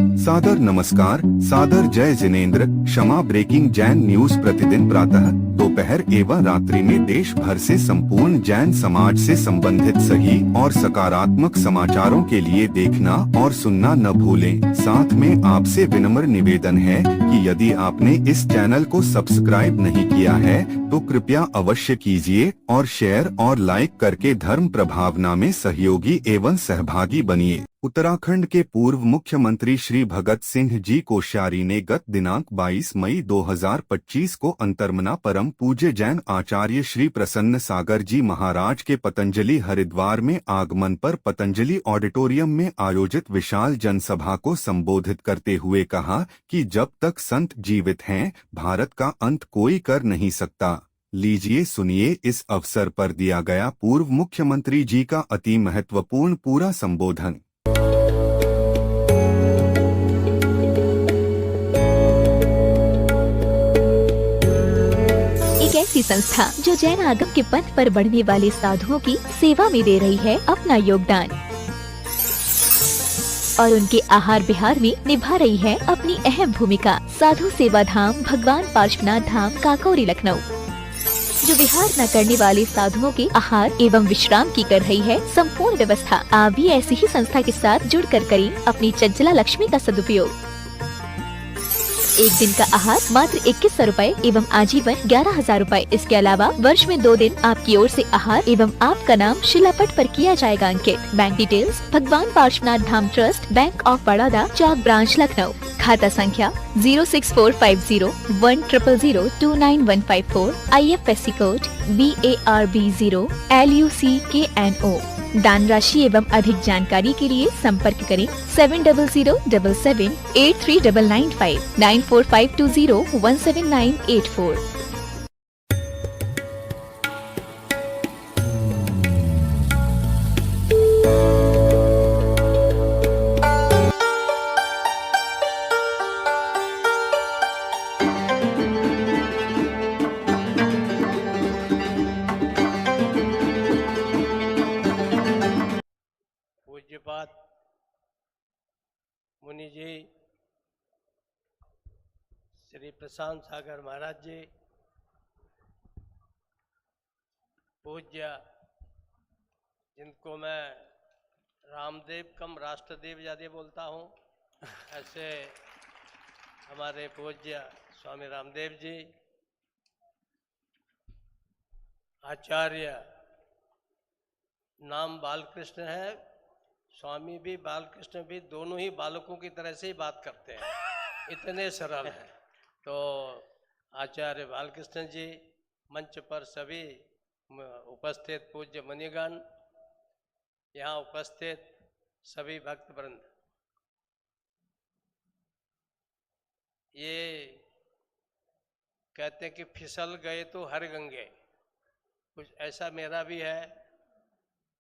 सादर नमस्कार, सादर जय जिनेंद्र। क्षमा ब्रेकिंग जैन न्यूज प्रतिदिन प्रातः, दोपहर एवं रात्रि में देश भर से संपूर्ण जैन समाज से संबंधित सही और सकारात्मक समाचारों के लिए देखना और सुनना न भूलें। साथ में आपसे विनम्र निवेदन है कि यदि आपने इस चैनल को सब्सक्राइब नहीं किया है तो कृपया अवश्य कीजिए और शेयर और लाइक करके धर्म प्रभावना में सहयोगी एवं सहभागी बनिए। उत्तराखंड के पूर्व मुख्यमंत्री श्री भगत सिंह जी कोश्यारी ने गत दिनांक 22 मई 2025 को अंतर्मना परम पूज्य जैन आचार्य श्री प्रसन्न सागर जी महाराज के पतंजलि हरिद्वार में आगमन पर पतंजलि ऑडिटोरियम में आयोजित विशाल जनसभा को संबोधित करते हुए कहा कि जब तक संत जीवित हैं, भारत का अंत कोई कर नहीं सकता। लीजिए सुनिए इस अवसर पर दिया गया पूर्व मुख्यमंत्री जी का अति महत्वपूर्ण पूरा संबोधन। एक ऐसी संस्था जो जैन आगम के पथ पर बढ़ने वाले साधुओं की सेवा में दे रही है अपना योगदान और उनके आहार विहार में निभा रही है अपनी अहम भूमिका। साधु सेवा धाम भगवान पार्श्वनाथ धाम काकोरी लखनऊ जो विहार न करने वाले साधुओं के आहार एवं विश्राम की कर रही है संपूर्ण व्यवस्था। आप भी ऐसी ही संस्था के साथ जुड़कर करें अपनी चंचला लक्ष्मी का सदुपयोग। एक दिन का आहार मात्र 2100 रूपए एवं आजीवन 11,000 रूपए। इसके अलावा वर्ष में 2 दिन आपकी ओर से आहार एवं आपका नाम शिलापट पर किया जाएगा अंकित। Bank details Bhagwan Parshvanath Dham trust, bank of Baroda, Chowk branch Lucknow. खाता संख्या 064501000291154। IFSC code BARB0 LUCKNO। दान राशि एवं अधिक जानकारी के लिए संपर्क करें 7007783995 9452017984। पूज्यपाद मुनि जी श्री प्रशांत सागर महाराज जी, पूज्य जिनको मैं रामदेव कम राष्ट्रदेव ज़्यादा बोलता हूँ, ऐसे हमारे पूज्य स्वामी रामदेव जी, आचार्य नाम बालकृष्ण है, स्वामी भी बालकृष्ण भी दोनों ही बालकों की तरह से ही बात करते हैं, इतने सरल हैं। तो आचार्य बालकृष्ण जी, मंच पर सभी उपस्थित पूज्य मुनिगण, यहाँ उपस्थित सभी भक्तवृंद, ये कहते हैं कि फिसल गए तो हर गंगे, कुछ ऐसा मेरा भी है।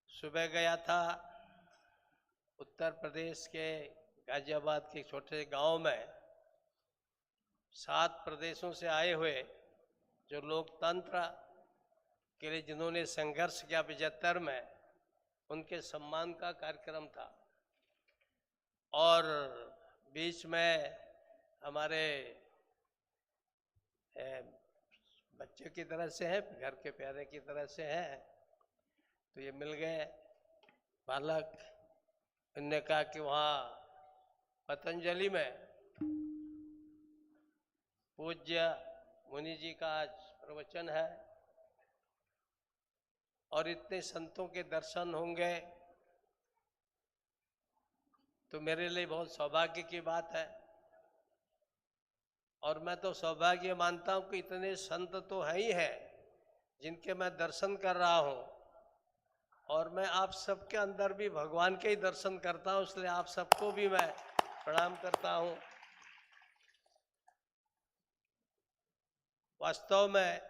सुबह गया था उत्तर प्रदेश के गाजियाबाद के छोटे से गांव में, 7 प्रदेशों से आए हुए जो लोकतंत्र के लिए जिन्होंने संघर्ष किया 75 में, उनके सम्मान का कार्यक्रम था। और बीच में हमारे बच्चे की तरह से हैं, घर के प्यारे की तरह से हैं, तो ये मिल गए बालक। उन्होंने कहा कि वहाँ पतंजलि में पूज्य मुनि जी का आज प्रवचन है और इतने संतों के दर्शन होंगे, तो मेरे लिए बहुत सौभाग्य की बात है। और मैं तो सौभाग्य मानता हूँ कि इतने संत तो है ही हैं जिनके मैं दर्शन कर रहा हूँ, और मैं आप सबके अंदर भी भगवान के ही दर्शन करता हूँ, इसलिए आप सबको भी मैं प्रणाम करता हूँ। वास्तव में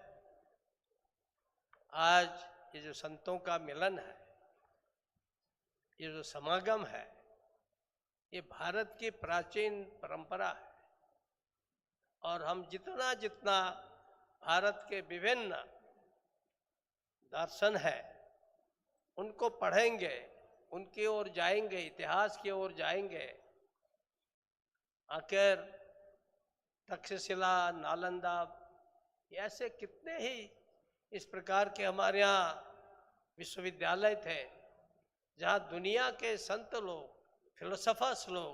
आज ये जो संतों का मिलन है, ये जो समागम है, ये भारत की प्राचीन परंपरा है। और हम जितना जितना भारत के विभिन्न दर्शन है उनको पढ़ेंगे, उनकी ओर जाएंगे, इतिहास की ओर जाएंगे, आखिर तक्षशिला, नालंदा, ऐसे कितने ही इस प्रकार के हमारे यहाँ विश्वविद्यालय थे जहाँ दुनिया के संत लोग, फिलोसफर्स लोग,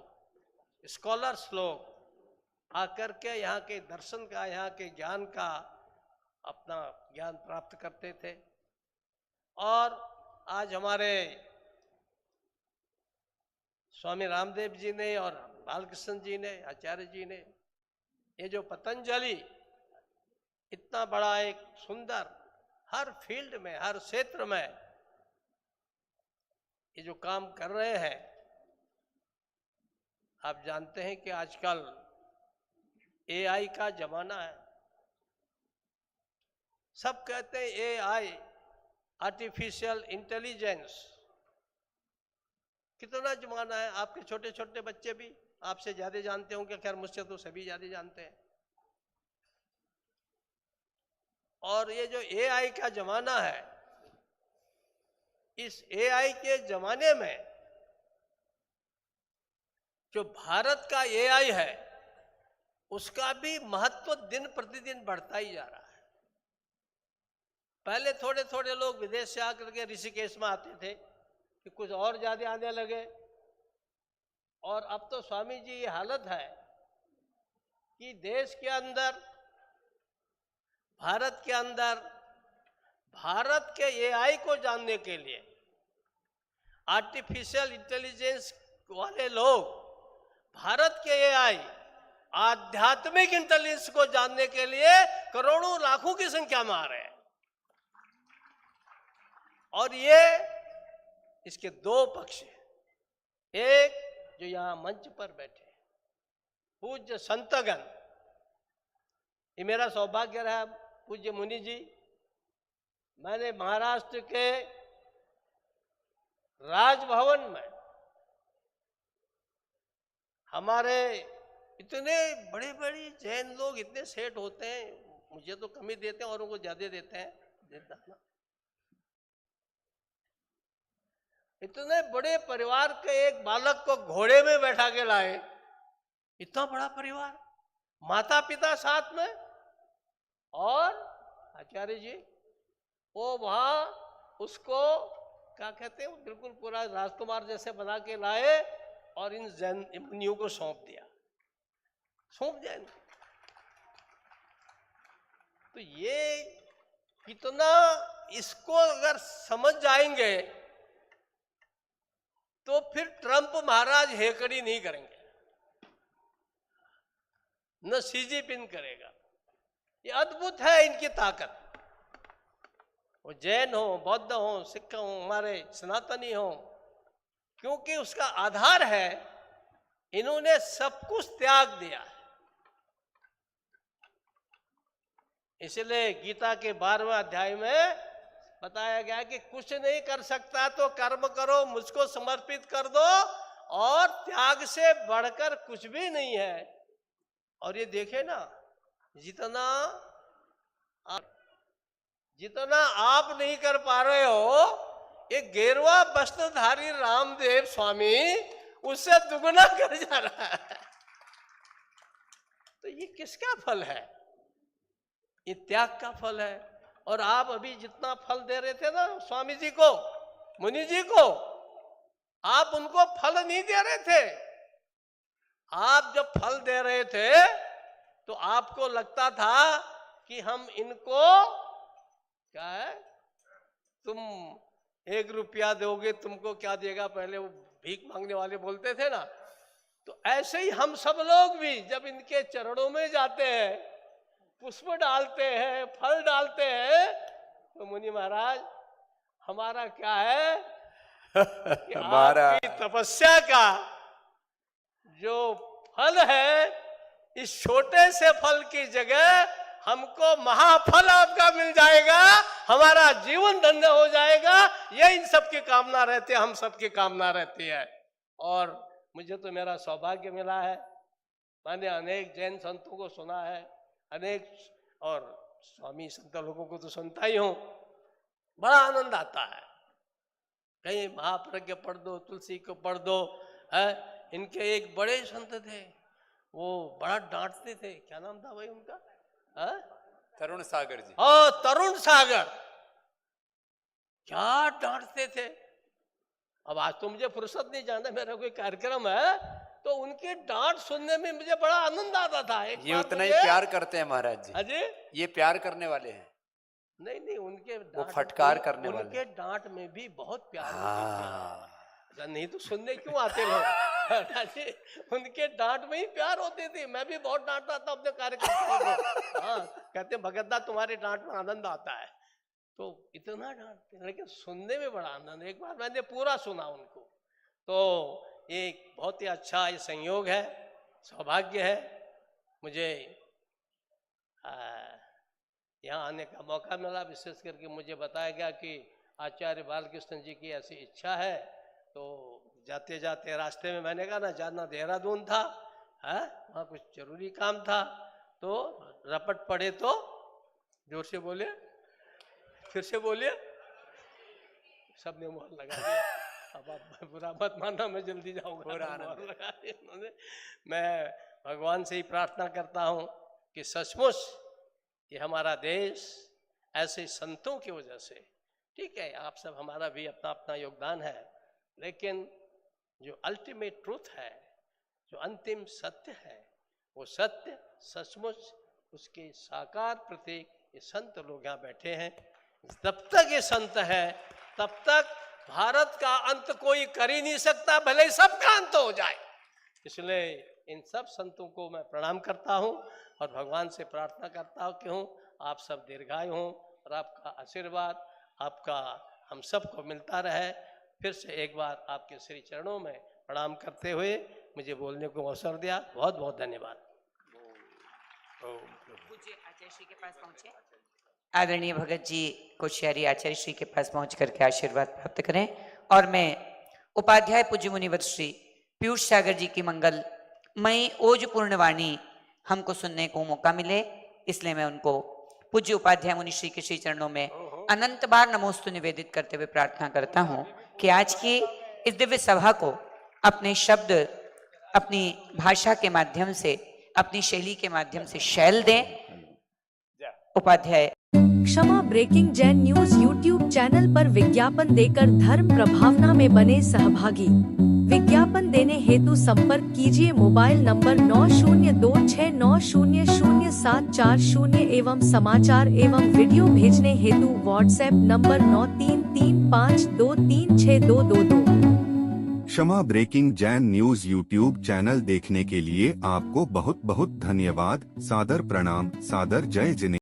स्कॉलर्स लोग आकर के यहाँ के दर्शन का, यहाँ के ज्ञान का अपना ज्ञान प्राप्त करते थे। और आज हमारे स्वामी रामदेव जी ने और बालकृष्ण जी ने, आचार्य जी ने, ये जो पतंजलि इतना बड़ा एक सुंदर, हर फील्ड में, हर क्षेत्र में ये जो काम कर रहे हैं, आप जानते हैं कि आजकल एआई का जमाना है। सब कहते हैं एआई, आर्टिफिशियल इंटेलिजेंस, कितना जमाना है। आपके छोटे छोटे बच्चे भी आपसे ज्यादा जानते होंगे, खैर मुझसे तो सभी ज्यादा जानते हैं। और ये जो एआई का जमाना है, इस एआई के जमाने में जो भारत का एआई है उसका भी महत्व दिन प्रतिदिन बढ़ता ही जा रहा है। पहले थोड़े थोड़े लोग विदेश से आकर के ऋषिकेश में आते थे कि कुछ और ज्यादा आने लगे, और अब तो स्वामी जी ये हालत है कि देश के अंदर, भारत के अंदर, भारत के एआई को जानने के लिए आर्टिफिशियल इंटेलिजेंस वाले लोग भारत के एआई, आध्यात्मिक इंटेलिजेंस को जानने के लिए करोड़ों लाखों की संख्या में आ रहे हैं। और ये इसके दो पक्ष हैं। एक जो यहां मंच पर बैठे पूज्य संतगण, ये मेरा सौभाग्य रहा, पूज्य मुनि जी, मैंने महाराष्ट्र के राजभवन में हमारे इतने बड़े बड़े जैन लोग, इतने सेठ होते हैं, मुझे तो कमी देते हैं, औरों को ज्यादा देते हैं, देता ना। इतने बड़े परिवार के एक बालक को घोड़े में बैठा के लाए, इतना बड़ा परिवार, माता पिता साथ में, और आचार्य जी वो वहां उसको क्या कहते हैं, बिल्कुल पूरा राजकुमार जैसे बना के लाए और इन जैन मुनियों को सौंप दिया इनको। तो ये कितना, इसको अगर समझ जाएंगे तो फिर ट्रंप महाराज हेकड़ी नहीं करेंगे, न शी जिनपिंग करेगा। ये अद्भुत है इनकी ताकत। वो जैन हो, बौद्ध हो, सिख हो, हमारे सनातनी हो, क्योंकि उसका आधार है इन्होंने सब कुछ त्याग दिया है। इसलिए गीता के 12वें अध्याय में बताया गया कि कुछ नहीं कर सकता तो कर्म करो, मुझको समर्पित कर दो, और त्याग से बढ़कर कुछ भी नहीं है। और ये देखे ना, जितना आप नहीं कर पा रहे हो, ये गेरुआ वस्त्रधारी रामदेव स्वामी उससे दुगना कर जा रहा है। तो ये किसका फल है? ये त्याग का फल है। और आप अभी जितना फल दे रहे थे ना स्वामी जी को, मुनि जी को, आप उनको फल नहीं दे रहे थे। आप जब फल दे रहे थे तो आपको लगता था कि हम इनको, क्या है, तुम 1 रुपया दोगे तुमको क्या देगा, पहले वो भीख मांगने वाले बोलते थे ना। तो ऐसे ही हम सब लोग भी जब इनके चरणों में जाते हैं, पुष्प डालते हैं, फल डालते हैं, तो मुनि महाराज हमारा क्या है कि आपकी तपस्या का जो फल है, इस छोटे से फल की जगह हमको महाफल आपका मिल जाएगा, हमारा जीवन धन्य हो जाएगा। ये इन सबकी कामना रहती है, हम सबकी कामना रहती है। और मुझे तो मेरा सौभाग्य मिला है, मैंने अनेक जैन संतों को सुना है, अनेक, और स्वामी संत लोगों को तो सुनता ही हूं, बड़ा आनंद आता है। कहीं महाप्रज्ञ पढ़ दो, तुलसी को पढ़ दो, है। इनके एक बड़े संत थे, वो बड़ा डांटते थे, क्या नाम था भाई उनका? हाँ? तरुण सागर जी। तरुण सागर, क्या डांटते थे। अब आज तो मुझे फुर्सत नहीं, जाना मेरा कोई कार्यक्रम है तो उनके डांट सुनने में मुझे बड़ा आनंद आता था। ये उतना ही प्यार करते हैं महाराज जी। अजय, ये प्यार करने वाले हैं। नहीं नहीं, उनके वो डांट फटकार में, करने वाले। उनके डांट में भी बहुत प्यार होता हाँ। था। नहीं तो सुनने क्यों आते लोग? अजय, उनके डांट में ही प्यार होती थी। मैं भी बहुत डांटता था अपने कार्यकर्ताओं को। हाँ, कहते भगतदा तुम्हारे डांट में आनंद आता है, तो इतना डांटते, लेकिन सुनने में बड़ा आनंद। एक बार मैंने पूरा सुना उनको, तो एक बहुत ही अच्छा ये संयोग है, सौभाग्य है मुझे यहाँ आने का मौका मिला। विशेष करके मुझे बताया गया कि आचार्य बालकृष्ण जी की ऐसी इच्छा है, तो जाते जाते रास्ते में मैंने कहा ना, जाना देहरादून था, है वहाँ कुछ जरूरी काम था, तो रपट पड़े तो जोर से बोले, फिर से बोलिए, सबने मोहर लगा दिया। अब आप बुरा मत मानना, मैं जल्दी जाऊंगा। मोहर लगा दिया उन्होंने। मैं भगवान से ही प्रार्थना करता हूँ कि सचमुच ये हमारा देश ऐसे संतों की वजह से, ठीक है आप सब हमारा भी अपना अपना योगदान है, लेकिन जो अल्टीमेट ट्रूथ है, जो अंतिम सत्य है, वो सत्य सचमुच उसके साकार प्रतीक ये संत लोग यहाँ बैठे हैं। जब तक ये संत है तब तक भारत का अंत कोई कर ही नहीं सकता, भले ही सबका अंत हो जाए। इसलिए इन सब संतों को मैं प्रणाम करता हूँ और भगवान से प्रार्थना करता हूँ कि आप सब दीर्घायु हों और आपका आशीर्वाद आपका हम सबको मिलता रहे। फिर से एक बार आपके श्री चरणों में प्रणाम करते हुए मुझे बोलने को अवसर दिया, बहुत बहुत धन्यवाद। पूज्य आचार्य श्री के पास पहुंचे। आदरणीय भगत जी कोश्यारी आचार्य श्री के पास पहुंच करके आशीर्वाद प्राप्त करें। और मैं उपाध्याय पूज्य मुनिवर श्री पीयूष सागर जी की मंगलमयी ओजपूर्ण वाणी हमको सुनने को मौका मिले, इसलिए मैं उनको पूज्य उपाध्याय मुनि श्री के श्री चरणों में अनंत बार नमोस्तु निवेदित करते हुए प्रार्थना करता हूँ कि आज की इस दिव्य सभा को अपने शब्द, अपनी भाषा के माध्यम से, अपनी शैली के माध्यम से शैल दें। Upadhyay. Kshama breaking Jain news YouTube channel पर विज्ञापन देकर धर्म प्रभावना में बने सहभागी। विज्ञापन देने हेतु संपर्क कीजिए मोबाइल नंबर 9026900740 एवं समाचार एवं वीडियो भेजने हेतु WhatsApp number 9335236222। Kshama breaking Jain news YouTube channel देखने के लिए आपको बहुत बहुत धन्यवाद। सादर प्रणाम, सादर जय जिनेंद्र।